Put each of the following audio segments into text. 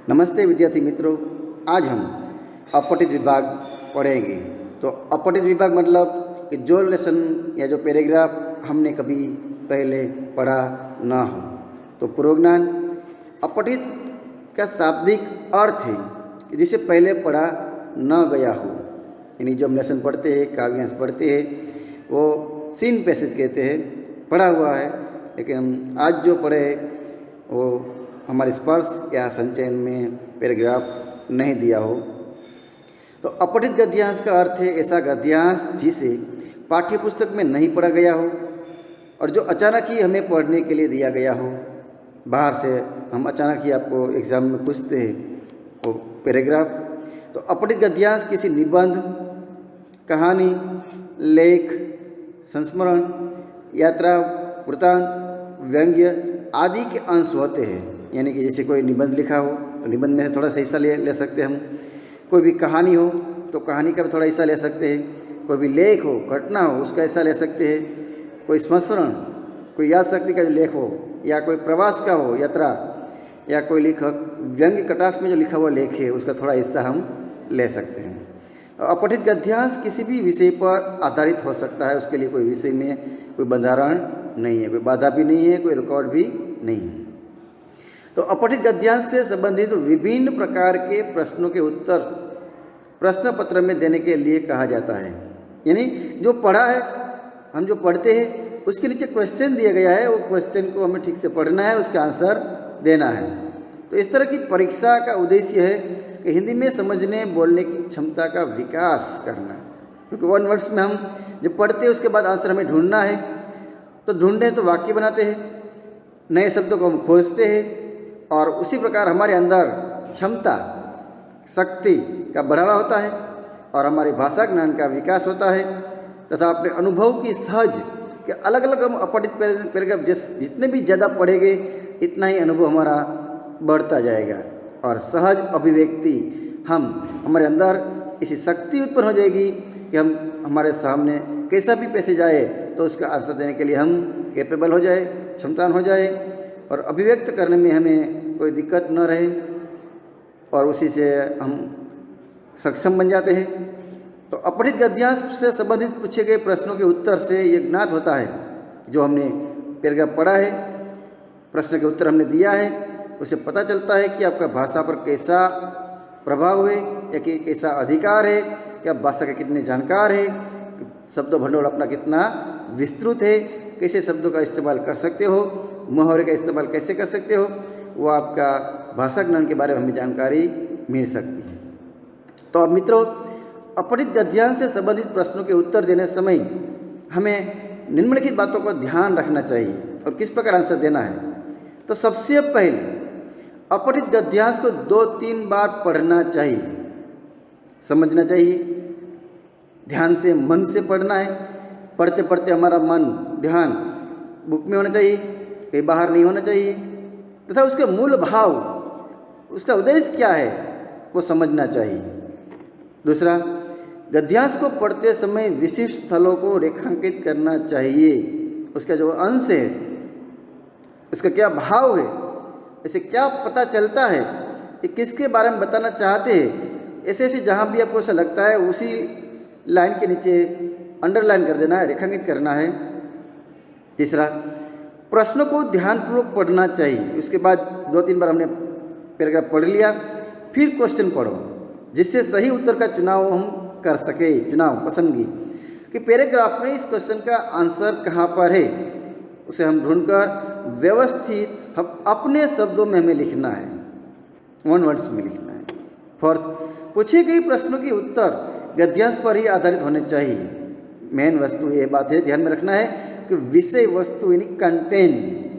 नमस्ते विद्यार्थी मित्रों, आज हम अपठित विभाग पढ़ेंगे। तो अपठित विभाग मतलब कि जो लेसन या जो पैराग्राफ हमने कभी पहले पढ़ा ना हो। तो पूर्वज्ञान अपठित का शाब्दिक अर्थ है कि जिसे पहले पढ़ा न गया हो, यानी जो हम लेसन पढ़ते हैं, काव्यांश पढ़ते हैं, वो सीन पैसेज कहते हैं, पढ़ा हुआ है, लेकिन हम आज जो पढ़े वो हमारे स्पर्श या संचयन में पैराग्राफ नहीं दिया हो। तो अपठित गद्यांश का अर्थ है ऐसा गद्यांश जिसे पाठ्य पुस्तक में नहीं पढ़ा गया हो और जो अचानक ही हमें पढ़ने के लिए दिया गया हो। बाहर से हम अचानक ही आपको एग्ज़ाम में पूछते हैं वो पैराग्राफ। तो अपठित गद्यांश किसी निबंध, कहानी, लेख, संस्मरण, यात्रा, वृत्तांत, व्यंग्य आदि के अंश होते हैं। यानी कि जैसे कोई निबंध लिखा हो तो निबंध में थोड़ा सा हिस्सा ले सकते हैं हम। कोई भी कहानी हो तो कहानी का भी थोड़ा हिस्सा ले सकते हैं। कोई भी लेख हो, घटना हो, उसका हिस्सा ले सकते हैं। कोई संस्मरण, कोई याद शक्ति का जो लेख हो, या कोई प्रवास का हो, यात्रा, या कोई लेखक व्यंग्य कटाक्ष में जो लिखा हुआ लेख है उसका थोड़ा हिस्सा हम ले सकते हैं। अपठित गद्यांश किसी भी विषय पर आधारित हो सकता है। उसके लिए कोई विषय में कोई बंधारण नहीं है, कोई बाधा भी नहीं है, कोई रिकॉर्ड भी नहीं है। तो अपठित गद्यांश से संबंधित विभिन्न प्रकार के प्रश्नों के उत्तर प्रश्न पत्र में देने के लिए कहा जाता है। यानी जो पढ़ा है, हम जो पढ़ते हैं उसके नीचे क्वेश्चन दिया गया है, वो क्वेश्चन को हमें ठीक से पढ़ना है, उसका आंसर देना है। तो इस तरह की परीक्षा का उद्देश्य है कि हिंदी में समझने बोलने की क्षमता का विकास करना। क्योंकि वन वर्ड्स में हम जब पढ़ते हैं उसके बाद आंसर हमें ढूंढना है, तो ढूंढे तो वाक्य बनाते हैं, नए शब्दों को हम खोजते हैं और उसी प्रकार हमारे अंदर क्षमता, शक्ति का बढ़ावा होता है और हमारी भाषा ज्ञान का विकास होता है तथा अपने अनुभव की सहज के अलग अलग हम अपठित पैराग्राफ जितने भी ज़्यादा पढ़ेंगे इतना ही अनुभव हमारा बढ़ता जाएगा और सहज अभिव्यक्ति हमारे अंदर ऐसी शक्ति उत्पन्न हो जाएगी कि हम हमारे सामने कैसा भी पैसेज आए तो उसका आंसर देने के लिए हम कैपेबल हो जाए, क्षमतान हो जाए और अभिव्यक्त करने में हमें कोई दिक्कत न रहे और उसी से हम सक्षम बन जाते हैं। तो अपठित गद्यांश से संबंधित पूछे गए प्रश्नों के उत्तर से ये ज्ञात होता है जो हमने पैराग्राफ पढ़ा है, प्रश्न के उत्तर हमने दिया है, उसे पता चलता है कि आपका भाषा पर कैसा प्रभाव है या कि कैसा अधिकार है, कि आप भाषा के कितने जानकार है, शब्द भंडोल अपना कितना विस्तृत है, कैसे शब्दों का इस्तेमाल कर सकते हो, मुहावरे का इस्तेमाल कैसे कर सकते हो, वो आपका भाषा ज्ञान के बारे में हमें जानकारी मिल सकती है। तो अब मित्रों, अपठित गद्यांश से संबंधित प्रश्नों के उत्तर देने समय हमें निम्नलिखित बातों का ध्यान रखना चाहिए और किस प्रकार आंसर देना है। तो सबसे पहले अपठित गद्यांश को 2-3 बार पढ़ना चाहिए, समझना चाहिए, ध्यान से, मन से पढ़ना है। पढ़ते पढ़ते हमारा मन, ध्यान बुक में होना चाहिए, कहीं बाहर नहीं होना चाहिए तथा उसके मूल भाव, उसका उद्देश्य क्या है वो समझना चाहिए। दूसरा, गद्यांश को पढ़ते समय विशिष्ट स्थलों को रेखांकित करना चाहिए। उसका जो अंश है, उसका क्या भाव है, इसे क्या पता चलता है, कि किसके बारे में बताना चाहते हैं, ऐसे ऐसे जहाँ भी आपको ऐसा लगता है उसी लाइन के नीचे अंडरलाइन कर देना है, रेखांकित करना है। तीसरा, प्रश्नों को ध्यानपूर्वक पढ़ना चाहिए। उसके बाद 2-3 बार हमने पैराग्राफ पढ़ लिया, फिर क्वेश्चन पढ़ो जिससे सही उत्तर का चुनाव हम कर सके, पसंदगी कि पैराग्राफ में इस क्वेश्चन का आंसर कहाँ पर है, उसे हम ढूंढकर व्यवस्थित हम अपने शब्दों में हमें लिखना है, वन वर्ड्स में लिखना है। फोर्थ, पूछे गए प्रश्नों के उत्तर गद्यांश पर ही आधारित होने चाहिए। मेन वस्तु ये बात है ध्यान में रखना है कि विषय वस्तु यानी कंटेंट,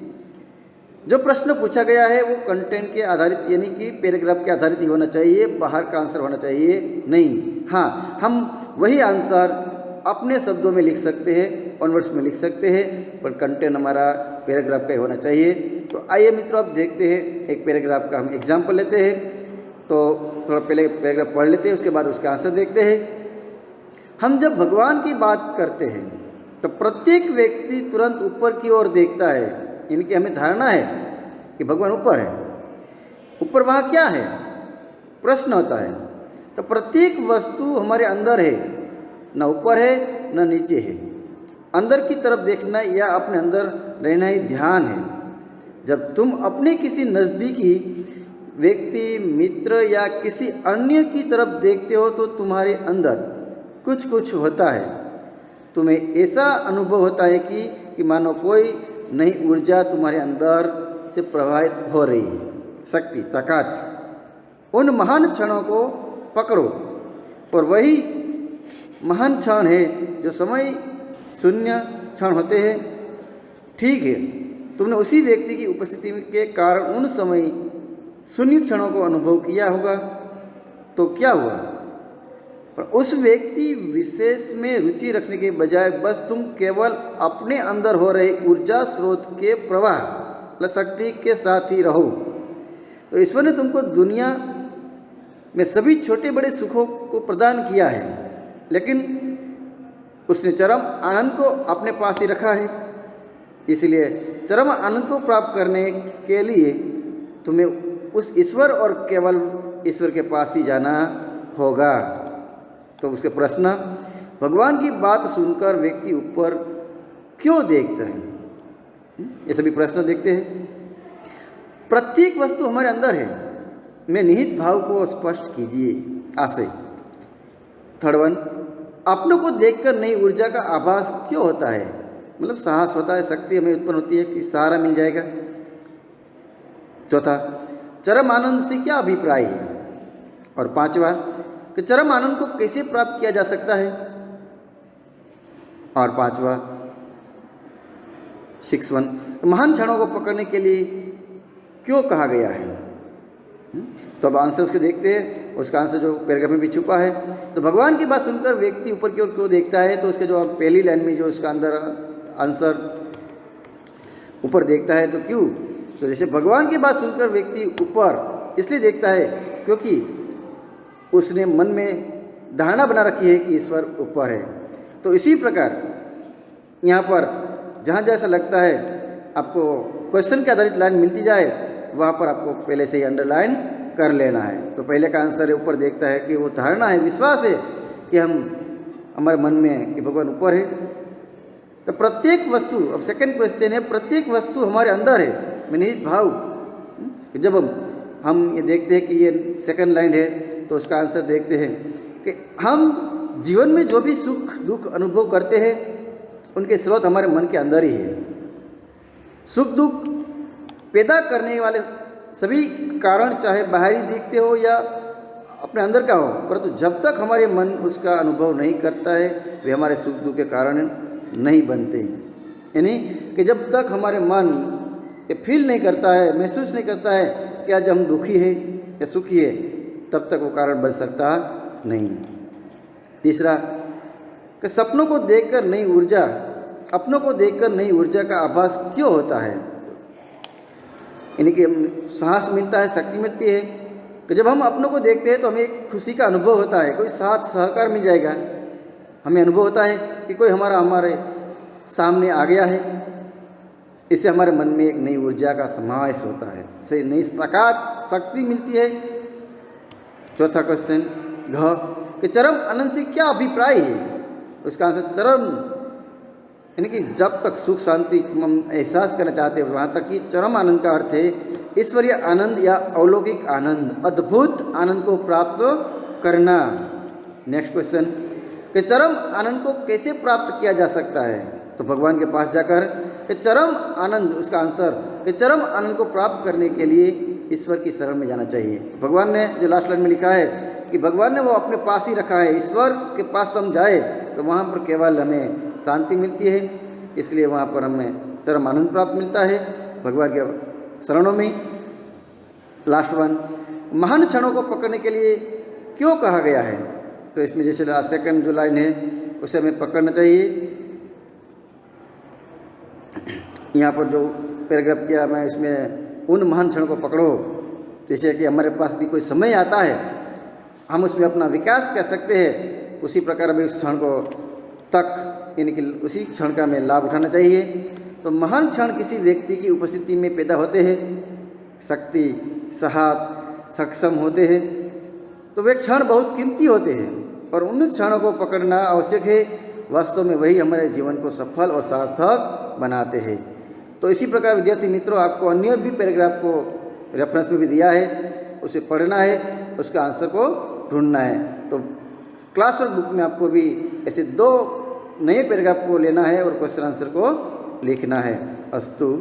जो प्रश्न पूछा गया है वो कंटेंट के आधारित यानी कि पैराग्राफ के आधारित ही होना चाहिए, बाहर का आंसर होना चाहिए नहीं। हाँ, हम वही आंसर अपने शब्दों में लिख सकते हैं, वन वर्ड्स में लिख सकते हैं, पर कंटेंट हमारा पैराग्राफ का ही होना चाहिए। तो आइए मित्रों, अब देखते हैं एक पैराग्राफ का हम एग्जाम्पल लेते हैं। तो थोड़ा पहले पैराग्राफ पढ़ लेते हैं, उसके बाद उसका आंसर देखते हैं। हम जब भगवान की बात करते हैं तो प्रत्येक व्यक्ति तुरंत ऊपर की ओर देखता है, यानी कि हमें धारणा है कि भगवान ऊपर है। ऊपर वहाँ क्या है, प्रश्न होता है। तो प्रत्येक वस्तु हमारे अंदर है, न ऊपर है न नीचे है। अंदर की तरफ देखना या अपने अंदर रहना ही ध्यान है। जब तुम अपने किसी नज़दीकी व्यक्ति, मित्र या किसी अन्य की तरफ देखते हो तो तुम्हारे अंदर कुछ कुछ होता है। तुम्हें ऐसा अनुभव होता है कि मानो कोई नई ऊर्जा तुम्हारे अंदर से प्रवाहित हो रही है। शक्ति, ताकत। उन महान क्षणों को पकड़ो, और वही महान क्षण है जो समय शून्य क्षण होते हैं। ठीक है, तुमने उसी व्यक्ति की उपस्थिति के कारण उन समय शून्य क्षणों को अनुभव किया होगा। तो क्या हुआ? पर उस व्यक्ति विशेष में रुचि रखने के बजाय बस तुम केवल अपने अंदर हो रहे ऊर्जा स्रोत के प्रवाह, शक्ति के साथ ही रहो। तो ईश्वर ने तुमको दुनिया में सभी छोटे बड़े सुखों को प्रदान किया है, लेकिन उसने चरम आनंद को अपने पास ही रखा है। इसलिए चरम आनंद को प्राप्त करने के लिए तुम्हें उस ईश्वर और केवल ईश्वर के पास ही जाना होगा। तो उसके प्रश्न, भगवान की बात सुनकर व्यक्ति ऊपर क्यों देखता है? ये सभी प्रश्न देखते हैं। प्रत्येक वस्तु हमारे अंदर है, में निहित भाव को स्पष्ट कीजिए। आशय। थर्ड वन, अपनों को देखकर नई ऊर्जा का आभास क्यों होता है? मतलब साहस होता है, शक्ति हमें उत्पन्न होती है कि सहारा मिल जाएगा। चौथा, चरम आनंद से क्या अभिप्राय है? और पांचवा, कि चरम आनंद को कैसे प्राप्त किया जा सकता है? और पांचवा, 6.1, महान क्षणों को पकड़ने के लिए क्यों कहा गया है? तो अब आंसर उसके देखते हैं। उसका आंसर जो पैराग्राफ में भी छुपा है। तो भगवान की बात सुनकर व्यक्ति ऊपर की ओर क्यों देखता है? तो उसके जो पहली लाइन में जो उसका अंदर आंसर ऊपर देखता है, तो क्यों? तो जैसे भगवान की बात सुनकर व्यक्ति ऊपर इसलिए देखता है क्योंकि उसने मन में धारणा बना रखी है कि ईश्वर ऊपर है। तो इसी प्रकार यहाँ पर जहाँ जैसा लगता है आपको क्वेश्चन के आधारित लाइन मिलती जाए, वहाँ पर आपको पहले से ही अंडरलाइन कर लेना है। तो पहले का आंसर है ऊपर देखता है कि वो धारणा है, विश्वास है कि हमारे मन में कि भगवान ऊपर है। तो प्रत्येक वस्तु, अब सेकंड क्वेश्चन है, प्रत्येक वस्तु हमारे अंदर है में निहित भाव। जब हम ये देखते हैं कि ये सेकंड लाइन है, तो उसका आंसर देखते हैं कि हम जीवन में जो भी सुख दुख अनुभव करते हैं उनके स्रोत हमारे मन के अंदर ही है। सुख दुख पैदा करने वाले सभी कारण चाहे बाहरी दिखते हो या अपने अंदर का हो, परंतु जब तक हमारे मन उसका अनुभव नहीं करता है वे हमारे सुख दुख के कारण नहीं बनते। यानी कि जब तक हमारे मन ये फील नहीं करता है, महसूस नहीं करता है कि आज हम दुखी है या सुखी है, तब तक वो कारण बन सकता नहीं। तीसरा, कि सपनों को देखकर नई ऊर्जा, अपनों को देखकर नई ऊर्जा का आभास क्यों होता है? यानी कि साहस मिलता है, शक्ति मिलती है कि जब हम अपनों को देखते हैं तो हमें एक खुशी का अनुभव होता है, कोई साथ सहकार मिल जाएगा। हमें अनुभव होता है कि कोई हमारे सामने आ गया है। इससे हमारे मन में एक नई ऊर्जा का समावेश होता है, इससे नई ताकत शक्ति मिलती है। चौथा क्वेश्चन घ, कि चरम आनंद से क्या अभिप्राय है? उसका आंसर चरम, यानी कि जब तक सुख शांति हम एहसास करना चाहते हैं वहाँ तक कि चरम आनंद का अर्थ है ईश्वरीय आनंद या अलौकिक आनंद, अद्भुत आनंद को प्राप्त करना। नेक्स्ट क्वेश्चन, कि चरम आनंद को कैसे प्राप्त किया जा सकता है? तो भगवान के पास जाकर कि चरम आनंद, उसका आंसर कि चरम आनंद को प्राप्त करने के लिए ईश्वर की शरण में जाना चाहिए। भगवान ने जो लास्ट लाइन में लिखा है कि भगवान ने वो अपने पास ही रखा है। ईश्वर के पास हम जाए तो वहाँ पर केवल हमें शांति मिलती है, इसलिए वहाँ पर हमें चरम आनंद प्राप्त मिलता है भगवान के शरणों में। लास्ट वन, महान क्षणों को पकड़ने के लिए क्यों कहा गया है? तो इसमें जैसे सेकंड जो लाइन है उसे हमें पकड़ना चाहिए। यहाँ पर जो पैराग्राफ किया मैं, इसमें उन महान क्षणों को पकड़ो, जैसे कि हमारे पास भी कोई समय आता है हम उसमें अपना विकास कर सकते हैं, उसी प्रकार हमें उस क्षण को तक, यानी कि उसी क्षण का हमें लाभ उठाना चाहिए। तो महान क्षण किसी व्यक्ति की उपस्थिति में पैदा होते हैं। शक्ति, साहस, सक्षम होते हैं तो वे क्षण बहुत कीमती होते हैं और उन क्षणों को पकड़ना आवश्यक है। वास्तव में वही हमारे जीवन को सफल और सार्थक बनाते हैं। तो इसी प्रकार विद्यार्थी मित्रों, आपको अन्य भी पैराग्राफ को रेफरेंस में भी दिया है, उसे पढ़ना है, उसका आंसर को ढूंढना है। तो क्लास वर्क बुक में आपको भी ऐसे 2 नए पैराग्राफ को लेना है और क्वेश्चन आंसर को लिखना है। अस्तु।